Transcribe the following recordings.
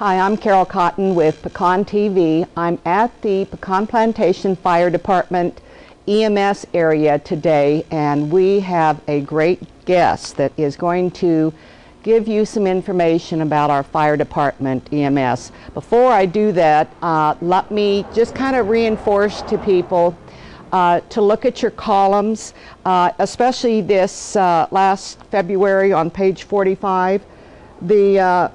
Hi, I'm Carol Cotton with Pecan TV. I'm at the Pecan Plantation Fire Department EMS area today, and we have a great guest that is going to give you some information about our fire department EMS. Before I do that, let me just kind of reinforce to people to look at your columns, especially this last February on page 45. The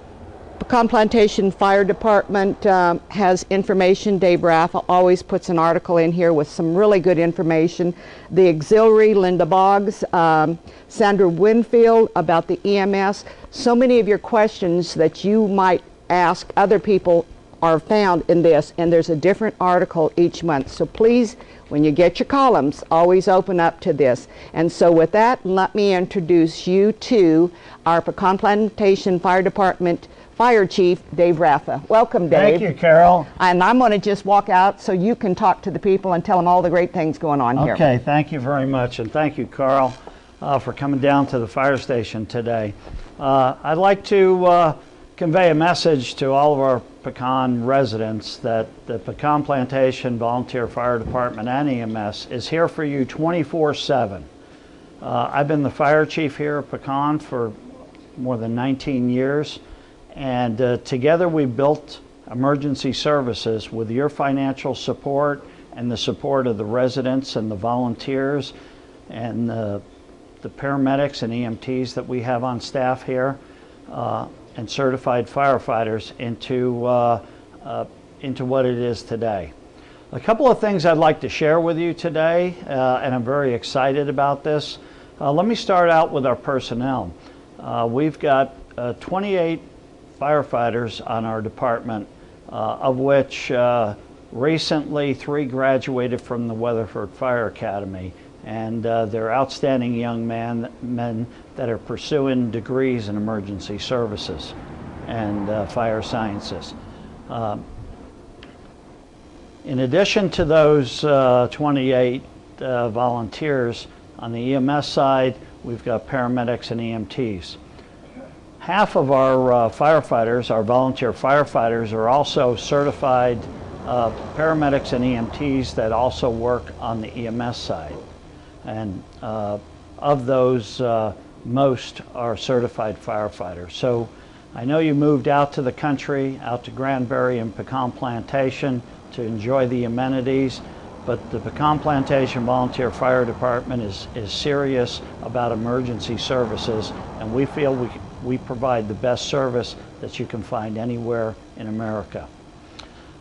Pecan Plantation Fire Department has information. Dave Raffa always puts an article in here with some really good information. The auxiliary, Linda Boggs, Sandra Winfield about the EMS. So many of your questions that you might ask other people are found in this, and there's a different article each month. So please, when you get your columns, always open up to this. And so with that, let me introduce you to our Pecan Plantation Fire Department Fire Chief, Dave Raffa. Welcome, Dave. Thank you, Carol. And I'm going to just walk out so you can talk to the people and tell them all the great things going on here. Okay, thank you very much. And thank you, Carl, for coming down to the fire station today. I'd like to convey a message to all of our Pecan residents that the Pecan Plantation Volunteer Fire Department and EMS is here for you 24/7. I've been the fire chief here at Pecan for more than 19 years. And together we built emergency services with your financial support and the support of the residents and the volunteers and the paramedics and EMTs that we have on staff here and certified firefighters into what it is today. A couple of things I'd like to share with you today, and I'm very excited about this. Let me start out with our personnel. We've got 28 firefighters on our department, of which recently 3 graduated from the Weatherford Fire Academy, and they're outstanding young men that are pursuing degrees in emergency services and fire sciences. In addition to those 28 volunteers, on the EMS side, we've got paramedics and EMTs. Half of our firefighters, our volunteer firefighters, are also certified paramedics and EMTs that also work on the EMS side. And of those, most are certified firefighters. So I know you moved out to the country, out to Granbury and Pecan Plantation to enjoy the amenities, but the Pecan Plantation Volunteer Fire Department is serious about emergency services, and we feel we provide the best service that you can find anywhere in America.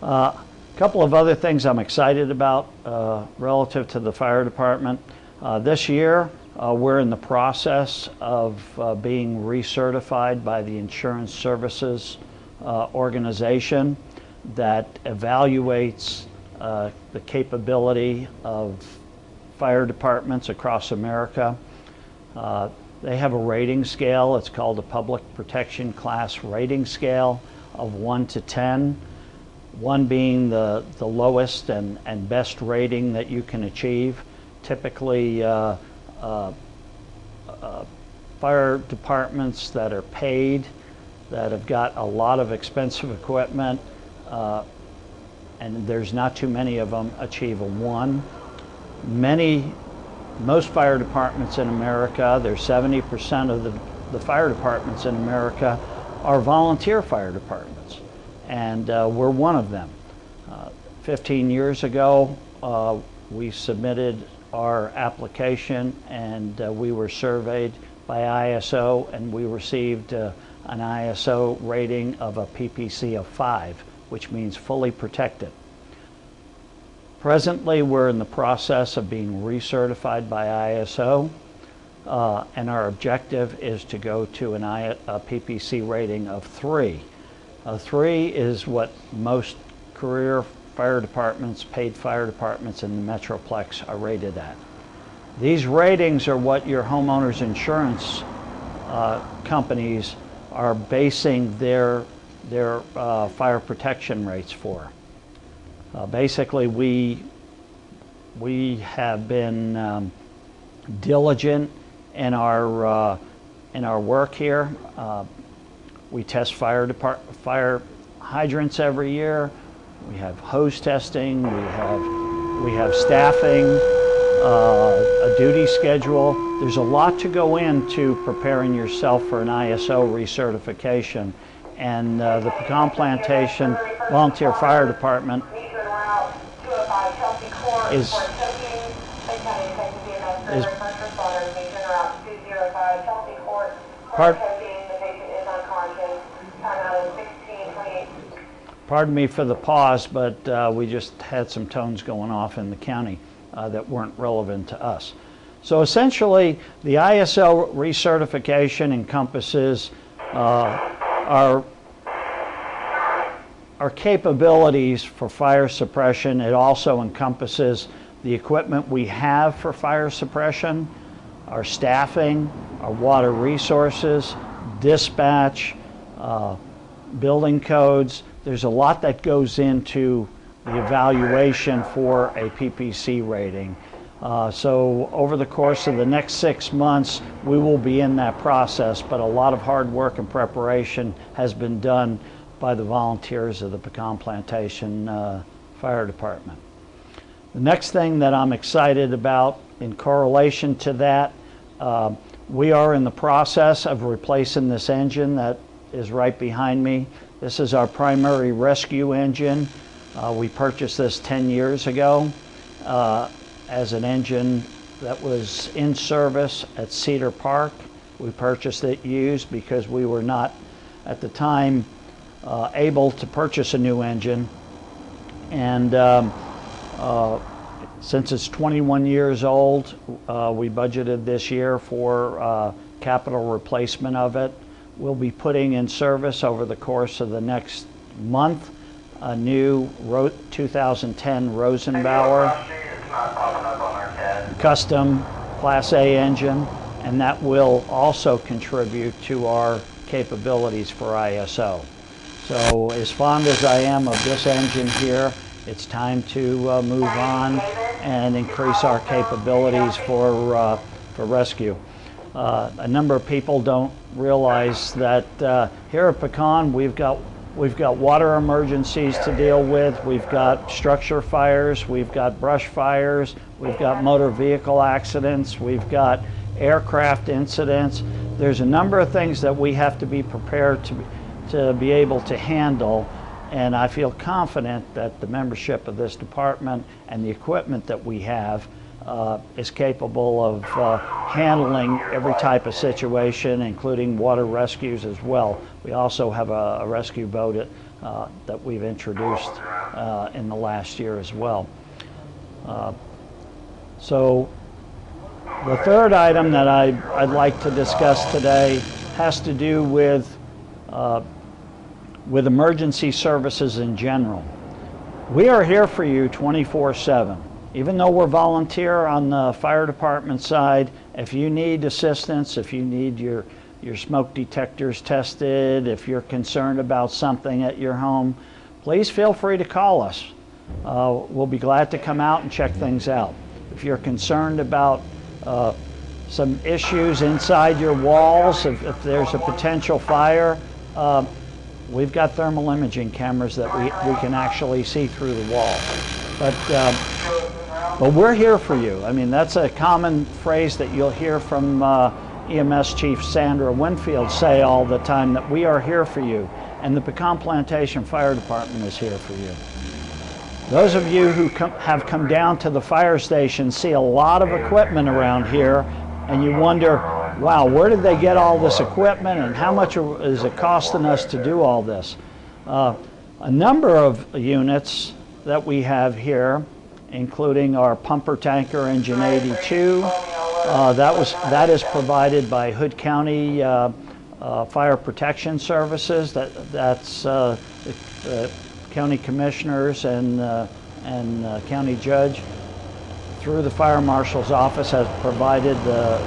A couple of other things I'm excited about relative to the fire department. This year, we're in the process of being recertified by the Insurance Services Organization that evaluates the capability of fire departments across America. They have a rating scale. It's called a Public Protection Class Rating Scale of 1 to 10. 1 being the lowest and best rating that you can achieve. Typically, fire departments that are paid, that have got a lot of expensive equipment, and there's not too many of them, achieve a 1. Most fire departments in America, there's 70% of the fire departments in America are volunteer fire departments, and we're one of them. 15 years ago, we submitted our application, and we were surveyed by ISO, and we received an ISO rating of a PPC of 5, which means fully protected. Presently, we're in the process of being recertified by ISO, and our objective is to go to a PPC rating of 3. 3 is what most career fire departments, paid fire departments in the Metroplex are rated at. These ratings are what your homeowners insurance companies are basing their fire protection rates for. Basically, we have been diligent in our work here. We test hydrants every year. We have hose testing. We have staffing, a duty schedule. There's a lot to go into preparing yourself for an ISO recertification. And the Pecan Plantation Volunteer Fire Department is pardon me for the pause, but we just had some tones going off in the county that weren't relevant to us. So essentially, the ISO recertification encompasses our capabilities for fire suppression. It also encompasses the equipment we have for fire suppression, our staffing, our water resources, dispatch, building codes. There's a lot that goes into the evaluation for a PPC rating. So over the course of the next 6 months, we will be in that process, but a lot of hard work and preparation has been done by the volunteers of the Pecan Plantation Fire Department. The next thing that I'm excited about in correlation to that, we are in the process of replacing this engine that is right behind me. This is our primary rescue engine. We purchased this 10 years ago as an engine that was in service at Cedar Park. We purchased it used because we were not at the time able to purchase a new engine. And since it's 21 years old, we budgeted this year for capital replacement of it. We'll be putting in service over the course of the next month a new 2010 Rosenbauer custom Class A engine, and that will also contribute to our capabilities for ISO. So as fond as I am of this engine here, it's time to move on and increase our capabilities for rescue. A number of people don't realize that here at Pecan we've got water emergencies to deal with, we've got structure fires, we've got brush fires, we've got motor vehicle accidents, we've got aircraft incidents. There's a number of things that we have to be prepared to be able to handle, and I feel confident that the membership of this department and the equipment that we have is capable of handling every type of situation, including water rescues as well. We also have a rescue boat that we've introduced in the last year as well. So the third item that I'd like to discuss today has to do with emergency services in general. We are here for you 24/7. Even though we're volunteer on the fire department side, if you need assistance, if you need your smoke detectors tested, if you're concerned about something at your home, please feel free to call us. We'll be glad to come out and check things out. If you're concerned about some issues inside your walls, if there's a potential fire, we've got thermal imaging cameras that we can actually see through the wall. But we're here for you. I mean, that's a common phrase that you'll hear from EMS Chief Sandra Winfield say all the time, that we are here for you. And the Pecan Plantation Fire Department is here for you. Those of you who have come down to the fire station see a lot of equipment around here, and you wonder, wow, where did they get all this equipment, and how much is it costing us to do all this? A number of units that we have here, including our pumper tanker engine 82. That is provided by Hood County Fire Protection Services. That's the county commissioners and county judge through the fire marshal's office has provided a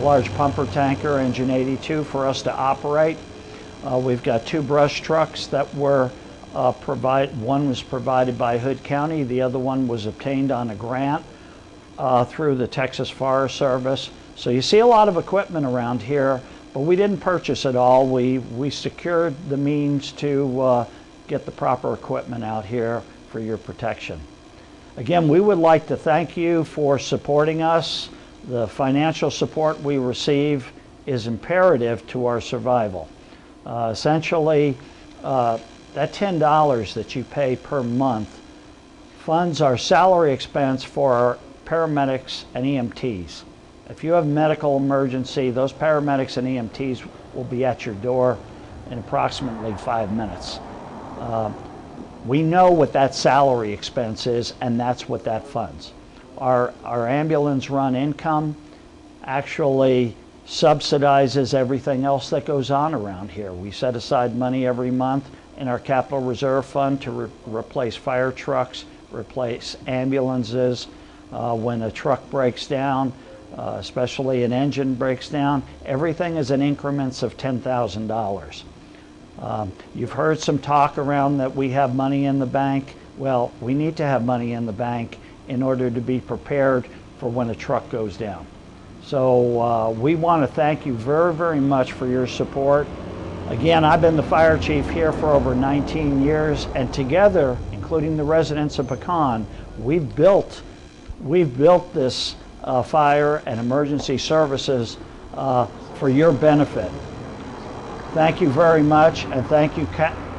large pumper tanker engine 82 for us to operate. We've got 2 brush trucks that were one was provided by Hood County, the other one was obtained on a grant through the Texas Forest Service. So you see a lot of equipment around here, but we didn't purchase it all. We secured the means to get the proper equipment out here for your protection. Again, we would like to thank you for supporting us. The financial support we receive is imperative to our survival. Essentially, that $10 that you pay per month funds our salary expense for our paramedics and EMTs. If you have a medical emergency, those paramedics and EMTs will be at your door in approximately 5 minutes. We know what that salary expense is, and that's what that funds. Our ambulance run income actually subsidizes everything else that goes on around here. We set aside money every month in our capital reserve fund to replace fire trucks, replace ambulances. When a truck breaks down, especially an engine breaks down, everything is in increments of $10,000. You've heard some talk around that we have money in the bank. Well, we need to have money in the bank in order to be prepared for when a truck goes down. So we want to thank you very, very much for your support. Again, I've been the fire chief here for over 19 years, and together, including the residents of Pecan, we've built this fire and emergency services for your benefit. Thank you very much, and thank you,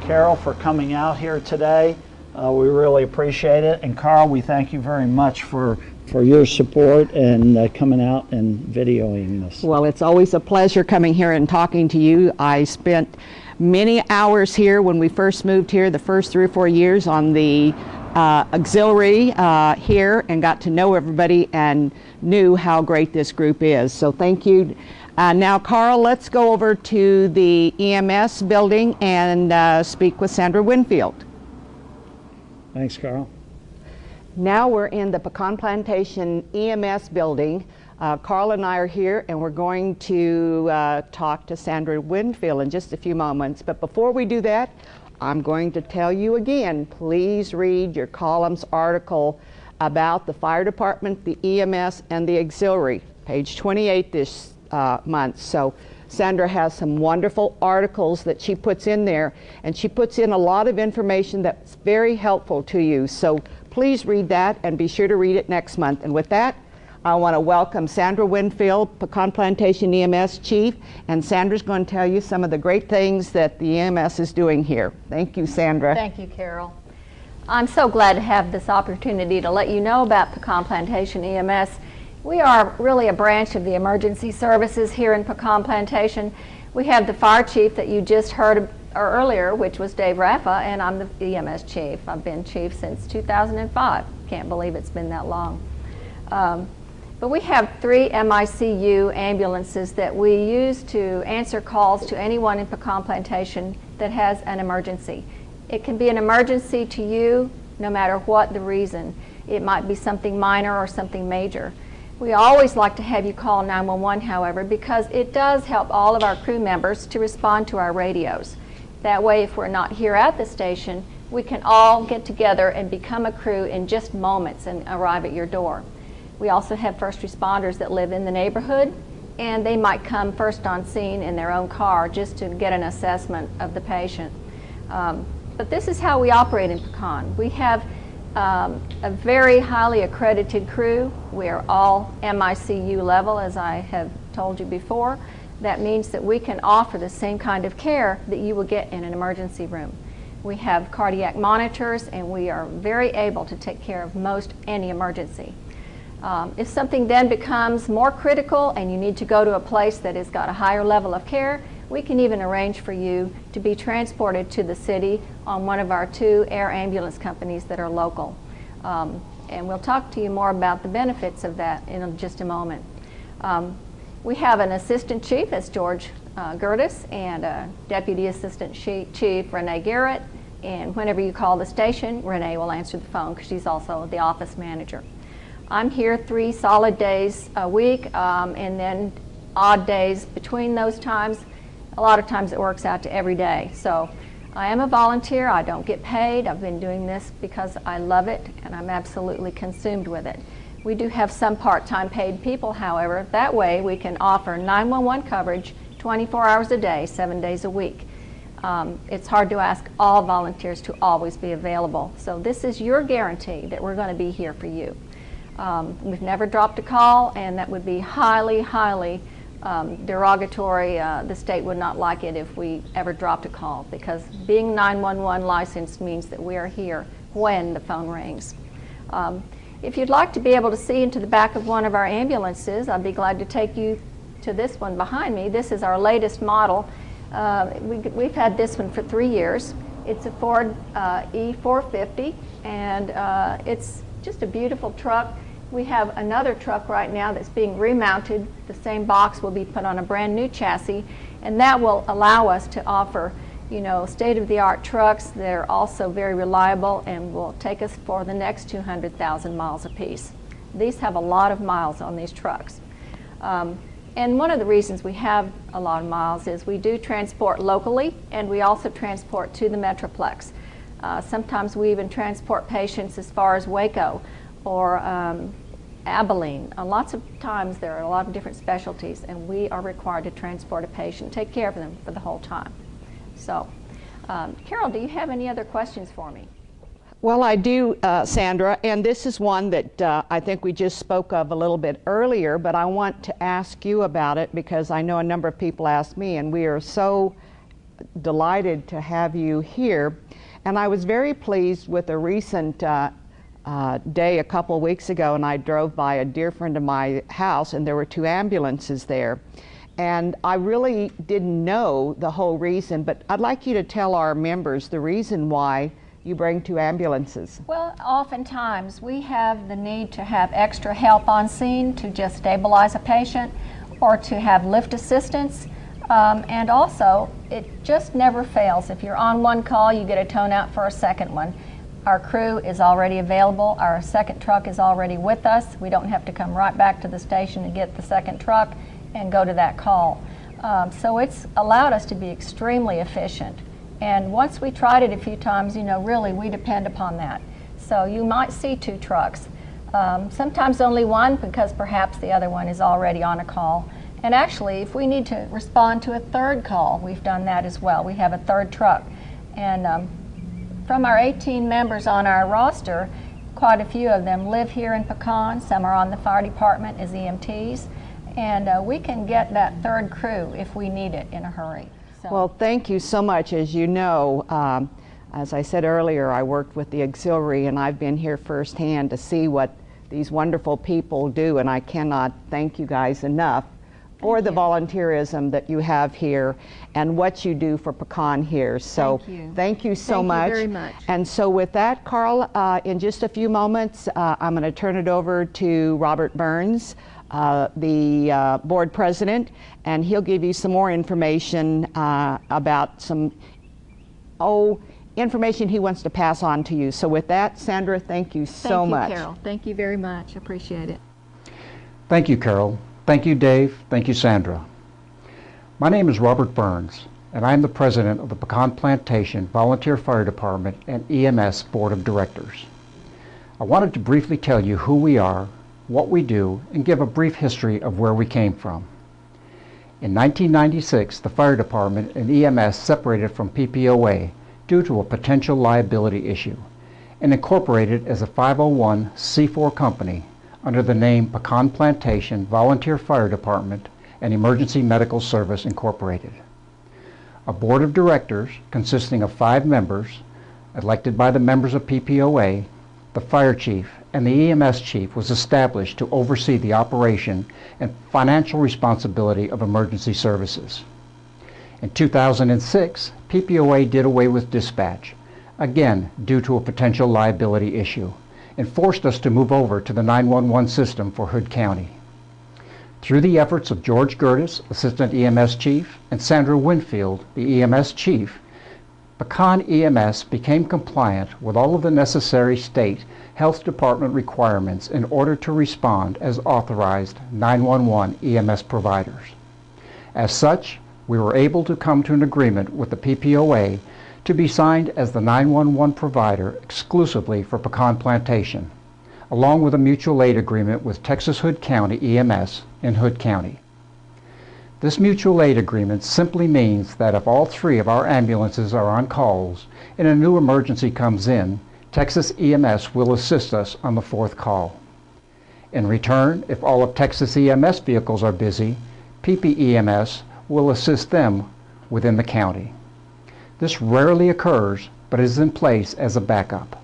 Carol, for coming out here today. We really appreciate it. And Carl, we thank you very much for your support and coming out and videoing this. Well, it's always a pleasure coming here and talking to you. I spent many hours here when we first moved here, the first 3 or 4 years on the auxiliary here, and got to know everybody and knew how great this group is. So thank you. Now, Carl, let's go over to the EMS building and speak with Sandra Winfield. Thanks, Carl. Now we're in the Pecan Plantation EMS building. Carl and I are here, and we're going to talk to Sandra Winfield in just a few moments. But before we do that, I'm going to tell you again, please read your columns article about the fire department, the EMS, and the auxiliary, page 28 this month. So Sandra has some wonderful articles that she puts in there, and she puts in a lot of information that's very helpful to you. So please read that, and be sure to read it next month. And with that, I want to welcome Sandra Winfield, Pecan Plantation EMS Chief, and Sandra's going to tell you some of the great things that the EMS is doing here. Thank you, Sandra. Thank you, Carol. I'm so glad to have this opportunity to let you know about Pecan Plantation EMS. We are really a branch of the emergency services here in Pecan Plantation. We have the fire chief that you just heard earlier, which was Dave Raffa, and I'm the EMS chief. I've been chief since 2005. Can't believe it's been that long. But we have 3 MICU ambulances that we use to answer calls to anyone in Pecan Plantation that has an emergency. It can be an emergency to you no matter what the reason. It might be something minor or something major. We always like to have you call 911, however, because it does help all of our crew members to respond to our radios. That way, if we're not here at the station, we can all get together and become a crew in just moments and arrive at your door. We also have first responders that live in the neighborhood, and they might come first on scene in their own car just to get an assessment of the patient. But this is how we operate in Pecan. We have a very highly accredited crew. We are all MICU level, as I have told you before. That means that we can offer the same kind of care that you will get in an emergency room. We have cardiac monitors, and we are very able to take care of most any emergency. If something then becomes more critical and you need to go to a place that has got a higher level of care, we can even arrange for you to be transported to the city on one of our 2 air ambulance companies that are local. And we'll talk to you more about the benefits of that in just a moment. We have an assistant chief, that's George Gertis, and a deputy assistant chief, Renee Garrett. And whenever you call the station, Renee will answer the phone because she's also the office manager. I'm here 3 solid days a week, and then odd days between those times. A lot of times it works out to every day. So I am a volunteer. I don't get paid. I've been doing this because I love it, and I'm absolutely consumed with it. We do have some part-time paid people, however. That way we can offer 911 coverage 24 hours a day, 7 days a week. It's hard to ask all volunteers to always be available. So this is your guarantee that we're going to be here for you. We've never dropped a call, and that would be highly, highly derogatory. The state would not like it if we ever dropped a call, because being 911 licensed means that we are here when the phone rings. If you'd like to be able to see into the back of one of our ambulances, I'd be glad to take you to this one behind me. This is our latest model. We've had this one for 3 years. It's a Ford E450, and it's just a beautiful truck. We have another truck right now that's being remounted. The same box will be put on a brand new chassis, and that will allow us to offer, you know, state-of-the-art trucks that are also very reliable and will take us for the next 200,000 miles apiece. These have a lot of miles on these trucks. And one of the reasons we have a lot of miles is we do transport locally, and we also transport to the Metroplex. Sometimes we even transport patients as far as Waco or Abilene. Lots of times there are a lot of different specialties, and we are required to transport a patient, take care of them for the whole time. So, Carol, do you have any other questions for me? Well, I do, Sandra, and this is one that I think we just spoke of a little bit earlier, but I want to ask you about it because I know a number of people asked me, and we are so delighted to have you here. And I was very pleased with a recent day a couple weeks ago, and I drove by a dear friend of my house, and there were 2 ambulances there. And I really didn't know the whole reason, but I'd like you to tell our members the reason why you bring 2 ambulances. Well, oftentimes we have the need to have extra help on scene to just stabilize a patient or to have lift assistance. And also, it just never fails. If you're on one call, you get a tone out for a second one. Our crew is already available. Our second truck is already with us. We don't have to come right back to the station to get the second truck and go to that call. So it's allowed us to be extremely efficient. And once we tried it a few times, you know, really we depend upon that. So you might see 2 trucks. Sometimes only one, because perhaps the other one is already on a call. And actually, if we need to respond to a 3rd call, we've done that as well. We have a 3rd truck. And from our 18 members on our roster, quite a few of them live here in Pecan. Some are on the fire department as EMTs. And we can get that 3rd crew if we need it in a hurry. So. Well, thank you so much. As you know, as I said earlier, I worked with the auxiliary, and I've been here firsthand to see what these wonderful people do, and I cannot thank you guys enough for the volunteerism that you have here and what you do for Pecan here. So thank you so much. Thank you very much. And so with that, Carl, in just a few moments, I'm going to turn it over to Robert Burns, the board president, and he'll give you some more information about some information he wants to pass on to you. So with that, Sandra, thank you so much. Thank you, Carol. Thank you very much. Appreciate it. Thank you, Carol. Thank you, Dave. Thank you, Sandra. My name is Robert Burns, and I'm the president of the Pecan Plantation Volunteer Fire Department and EMS Board of Directors. I wanted to briefly tell you who we are, what we do, and give a brief history of where we came from. In 1996, the fire department and EMS separated from PPOA due to a potential liability issue and incorporated as a 501c4 company under the name Pecan Plantation Volunteer Fire Department and Emergency Medical Service Incorporated. A board of directors consisting of 5 members, elected by the members of PPOA, the fire chief, and the EMS chief, was established to oversee the operation and financial responsibility of emergency services. In 2006, PPOA did away with dispatch, again due to a potential liability issue, and forced us to move over to the 911 system for Hood County. Through the efforts of George Gertis, Assistant EMS Chief, and Sandra Winfield, the EMS Chief, Pecan EMS became compliant with all of the necessary state health department requirements in order to respond as authorized 911 EMS providers. As such, we were able to come to an agreement with the PPOA to be signed as the 911 provider exclusively for Pecan Plantation, along with a mutual aid agreement with Texas Hood County EMS in Hood County. This mutual aid agreement simply means that if all 3 of our ambulances are on calls and a new emergency comes in, Texas EMS will assist us on the 4th call. In return, if all of Texas EMS vehicles are busy, PPEMS will assist them within the county. This rarely occurs, but is in place as a backup.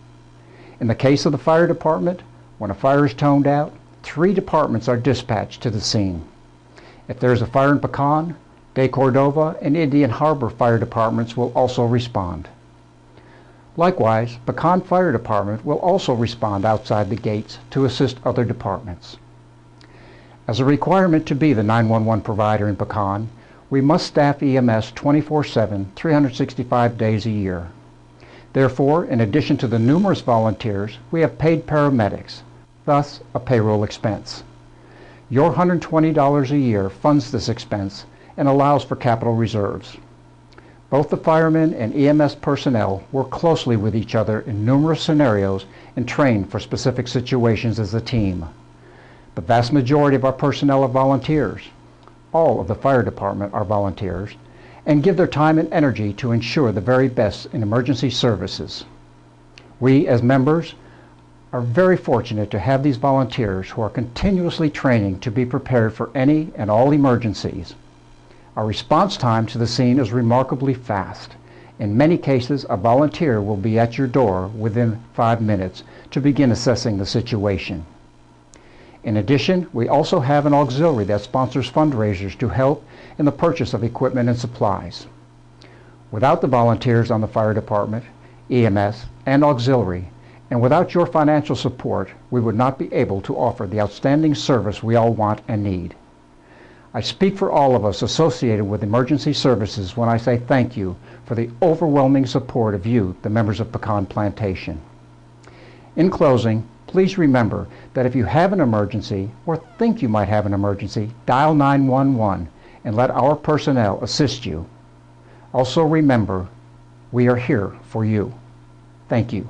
In the case of the fire department, when a fire is toned out, 3 departments are dispatched to the scene. If there is a fire in Pecan, De Cordova and Indian Harbor fire departments will also respond. Likewise, Pecan Fire Department will also respond outside the gates to assist other departments. As a requirement to be the 911 provider in Pecan, we must staff EMS 24/7, 365 days a year. Therefore, in addition to the numerous volunteers, we have paid paramedics, thus a payroll expense. Your $120 a year funds this expense and allows for capital reserves. Both the firemen and EMS personnel work closely with each other in numerous scenarios and train for specific situations as a team. The vast majority of our personnel are volunteers. All of the fire department are volunteers and give their time and energy to ensure the very best in emergency services. We, as members, are very fortunate to have these volunteers who are continuously training to be prepared for any and all emergencies. Our response time to the scene is remarkably fast. In many cases, a volunteer will be at your door within 5 minutes to begin assessing the situation. In addition, we also have an auxiliary that sponsors fundraisers to help in the purchase of equipment and supplies. Without the volunteers on the fire department, EMS, and auxiliary, and without your financial support, we would not be able to offer the outstanding service we all want and need. I speak for all of us associated with emergency services when I say thank you for the overwhelming support of you, the members of Pecan Plantation. In closing, please remember that if you have an emergency or think you might have an emergency, dial 911 and let our personnel assist you. Also remember, we are here for you. Thank you.